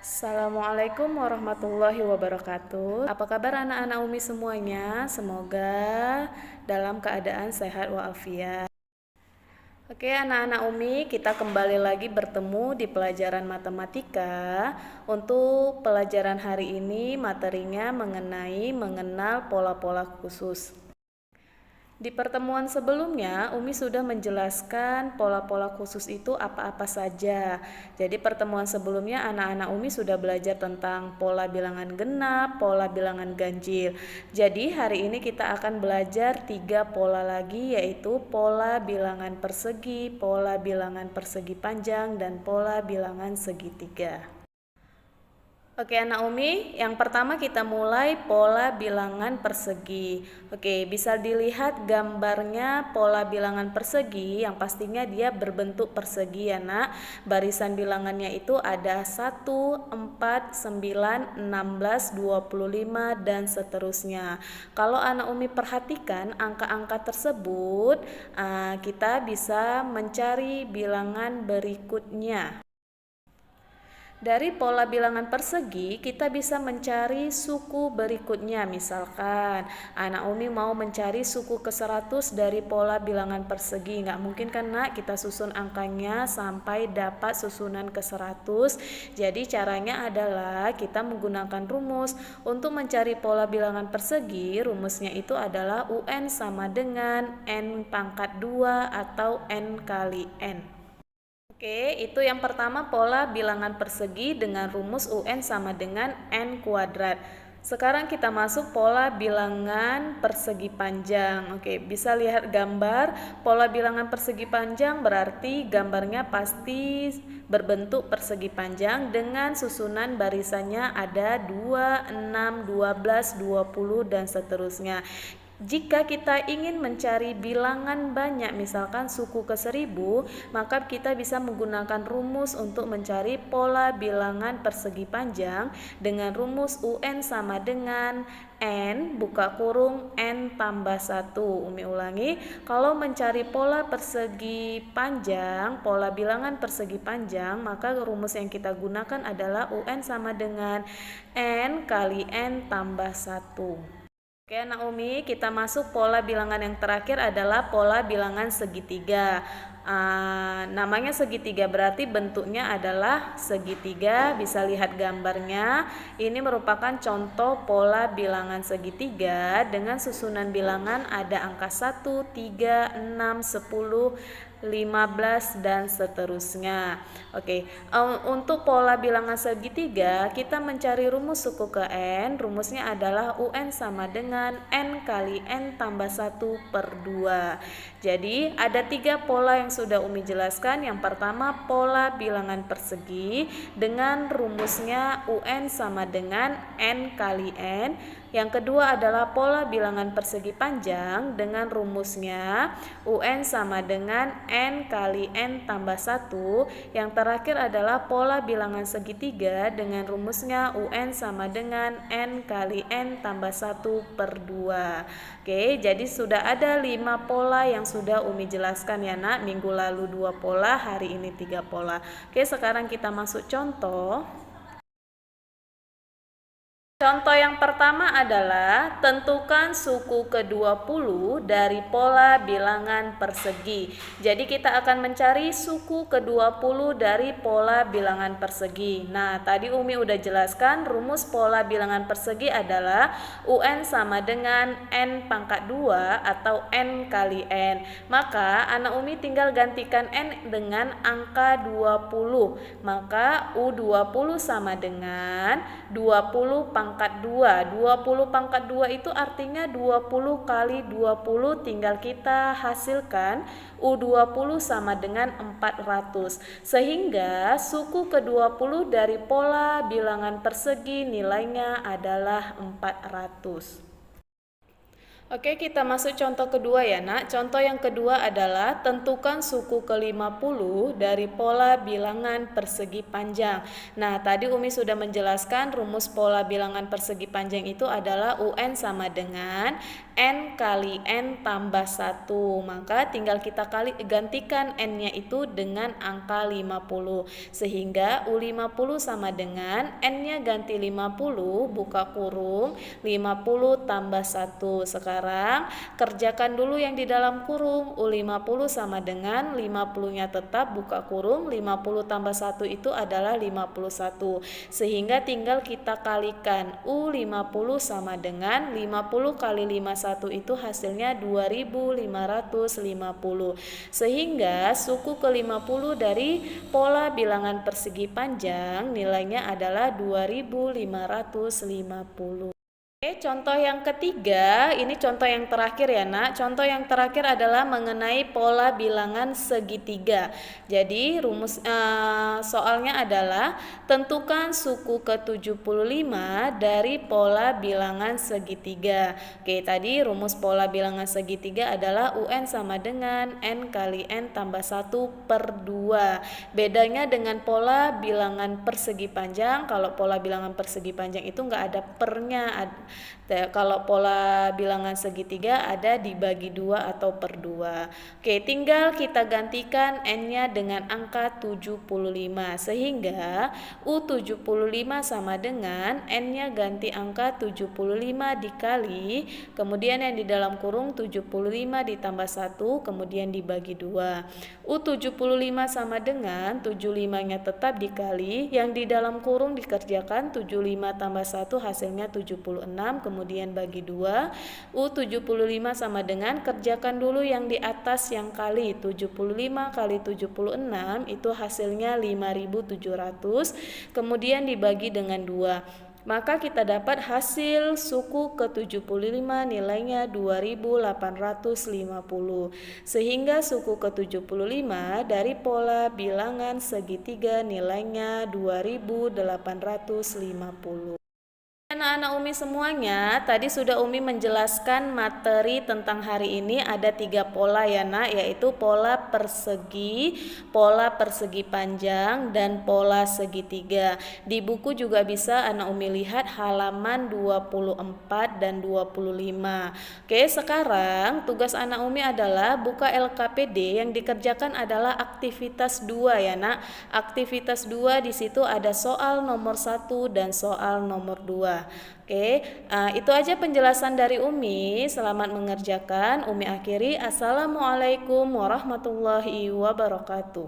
Assalamualaikum warahmatullahi wabarakatuh. Apa kabar anak-anak Umi semuanya? Semoga dalam keadaan sehat walafiat. Oke, anak-anak Umi, kita kembali lagi bertemu di pelajaran matematika. Untuk pelajaran hari ini materinya mengenal pola-pola khusus. Di pertemuan sebelumnya, Umi sudah menjelaskan pola-pola khusus itu apa-apa saja. Jadi pertemuan sebelumnya anak-anak Umi sudah belajar tentang pola bilangan genap, pola bilangan ganjil. Jadi hari ini kita akan belajar 3 pola lagi, yaitu pola bilangan persegi panjang, dan pola bilangan segitiga. Oke anak Umi, yang pertama kita mulai pola bilangan persegi. Oke, bisa dilihat gambarnya pola bilangan persegi, yang pastinya dia berbentuk persegi ya nak. Barisan bilangannya itu ada 1, 4, 9, 16, 25 dan seterusnya. Kalau anak Umi perhatikan angka-angka tersebut, kita bisa mencari bilangan berikutnya. Dari pola bilangan persegi, kita bisa mencari suku berikutnya. Misalkan, anak Umi mau mencari suku ke-100 dari pola bilangan persegi. Nggak mungkin kan nak, kita susun angkanya sampai dapat susunan ke-100. Jadi caranya adalah kita menggunakan rumus. Untuk mencari pola bilangan persegi, rumusnya itu adalah UN sama dengan N pangkat 2 atau N kali N. Oke, itu yang pertama pola bilangan persegi dengan rumus UN sama dengan N kuadrat. Sekarang kita masuk pola bilangan persegi panjang. Oke, bisa lihat gambar pola bilangan persegi panjang, berarti gambarnya pasti berbentuk persegi panjang dengan susunan barisannya ada 2, 6, 12, 20 dan seterusnya. Jika kita ingin mencari bilangan banyak, misalkan suku ke-1000, maka kita bisa menggunakan rumus untuk mencari pola bilangan persegi panjang dengan rumus UN sama dengan N buka kurung N tambah 1. Umi ulangi, kalau mencari pola persegi panjang, pola bilangan persegi panjang, maka rumus yang kita gunakan adalah UN sama dengan N kali N tambah 1. Oke anak Umi, kita masuk pola bilangan yang terakhir adalah pola bilangan segitiga. Namanya segitiga berarti bentuknya adalah segitiga. Bisa lihat gambarnya. Ini merupakan contoh pola bilangan segitiga dengan susunan bilangan ada angka 1, 3, 6, 10, 15 dan seterusnya. Oke, untuk pola bilangan segitiga kita mencari rumus suku ke N. Rumusnya adalah UN sama dengan N kali N tambah 1 per 2. Jadi ada 3 pola yang sudah Umi jelaskan. Yang pertama pola bilangan persegi dengan rumusnya UN sama dengan N kali N. Yang kedua adalah pola bilangan persegi panjang dengan rumusnya UN sama dengan N kali N tambah 1. Yang terakhir adalah pola bilangan segitiga dengan rumusnya UN sama dengan N kali N tambah 1 per 2. Oke, jadi sudah ada 5 pola yang sudah Umi jelaskan ya nak. Minggu lalu 2 pola, hari ini 3 pola. Oke, sekarang kita masuk contoh. Contoh yang pertama adalah tentukan suku ke-20 dari pola bilangan persegi. Jadi kita akan mencari suku ke-20 dari pola bilangan persegi. Nah, tadi Umi udah jelaskan rumus pola bilangan persegi adalah UN sama dengan N pangkat 2 atau N kali N. Maka anak Umi tinggal gantikan N dengan angka 20. Maka U20 sama dengan 20 pangkat 2. 20 pangkat 2 itu artinya 20 kali 20, tinggal kita hasilkan U20 sama dengan 400. Sehingga suku ke-20 dari pola bilangan persegi nilainya adalah 400. Oke, kita masuk contoh kedua ya, Nak. Contoh yang kedua adalah tentukan suku ke-50 dari pola bilangan persegi panjang. Nah, tadi Umi sudah menjelaskan rumus pola bilangan persegi panjang itu adalah UN sama dengan N kali N tambah 1. Maka tinggal kita gantikan N-nya itu dengan angka 50. Sehingga U50 sama dengan N-nya ganti 50, buka kurung, 50 tambah 1. Sekarang kerjakan dulu yang di dalam kurung. U50 sama dengan 50-nya tetap, buka kurung, 50 tambah 1 itu adalah 51. Sehingga tinggal kita kalikan. U50 sama dengan 50 kali 51 itu hasilnya 2550. Sehingga suku ke-50 dari pola bilangan persegi panjang nilainya adalah 2550. Oke, contoh yang ketiga, ini contoh yang terakhir ya, Nak. Contoh yang terakhir adalah mengenai pola bilangan segitiga. Jadi soalnya adalah tentukan suku ke-75 dari pola bilangan segitiga. Oke, tadi rumus pola bilangan segitiga adalah UN sama dengan N kali N tambah 1/2. Bedanya dengan pola bilangan persegi panjang, kalau pola bilangan persegi panjang itu nggak ada pernya. Kalau pola bilangan segitiga ada dibagi 2 atau per 2. Oke, tinggal kita gantikan N-nya dengan angka 75. Sehingga U75 sama dengan N-nya ganti angka 75 dikali, kemudian yang di dalam kurung 75 ditambah 1, kemudian dibagi 2. U75 sama dengan 75-nya tetap dikali, yang di dalam kurung dikerjakan 75 tambah 1 hasilnya 76, kemudian bagi 2. U75 sama dengan kerjakan dulu yang di atas yang kali, 75 kali 76 itu hasilnya 5700, kemudian dibagi dengan 2. Maka kita dapat hasil suku ke-75 nilainya 2850. Sehingga suku ke-75 dari pola bilangan segitiga nilainya 2850. Anak-anak Umi semuanya, tadi sudah Umi menjelaskan materi tentang hari ini. Ada 3 pola ya, Nak, yaitu pola persegi panjang, dan pola segitiga. Di buku juga bisa anak Umi lihat halaman 24 dan 25. Oke, sekarang tugas anak Umi adalah buka LKPD. Yang dikerjakan adalah aktivitas 2 ya, Nak. Aktivitas 2 di situ ada soal nomor 1 dan soal nomor 2. Oke, itu aja penjelasan dari Umi. Selamat mengerjakan. Umi akhiri. Assalamualaikum warahmatullahi wabarakatuh.